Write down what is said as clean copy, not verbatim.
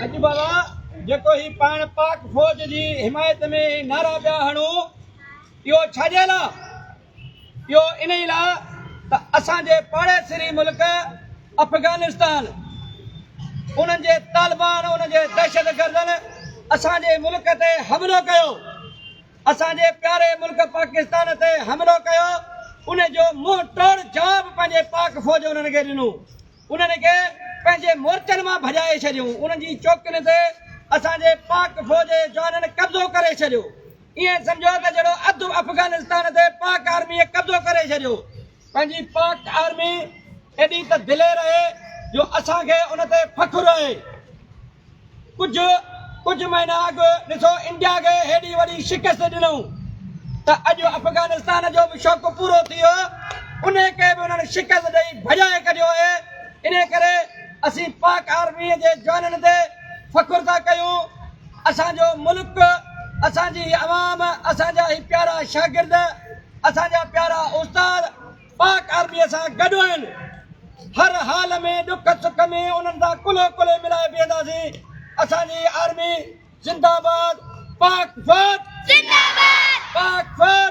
अॼु बाबा जेको ही पाण पाक फौज जी हिमायत में नारा पिया हणूं इहो छाजे लाइ इहो इन ई लाइ त असांजे पाड़ेसरी मुल्क अफगानिस्तान उन्हनि जे तालिबान उन्हनि जे दहशतगर्दनि असांजे मुल्क ते हमिलो कयो असांजे प्यारे मुल्क पाकिस्तान ते हमिलो कयो उन जो मुंहुं तोड़ जवाब पंहिंजे पाक फौज उन्हनि खे ॾिनो उन्हनि खे पंहिंजे मोर्चनि मां भॼाए छॾियूं उन्हनि जी चौकियुनि ते असांजे पाक फौज जे जवाननि कब्ज़ो करे छॾियो ईअं सम्झो त जहिड़ो अधु अफगानिस्तान ते पाक आर्मीअ कब्ज़ो करे छॾियो पंहिंजी पाक आर्मी एॾी त दिलेर आहे जो असांखे उन ते फ़ख़ुरु आहे कुझु महीना अॻु ॾिसो इंडिया खे हेॾी वॾी शिकस्त ॾिनऊं त अॼु अफगानिस्तान जो बि शौक़ु पूरो थी वियो उन खे बि उन्हनि शिकस्त ॾेई भॼाए कढियो आहे इन करे असीं पाक आर्मीअ जे जवाननि ते फ़ख़ुरु था कयूं असांजो मुल्क असांजी अवाम असांजा ही प्यारा शागिर्द असांजा प्यारा उस्ताद पाक आर्मीअ सां गॾु आहिनि हर हाल में दुख सुख में उन्हनि सां कुल्हे कुल्हे मिलाए बीहंदासीं असांजी आर्मी जिंदाबाद पाक फौज जिंदाबाद पाक फौज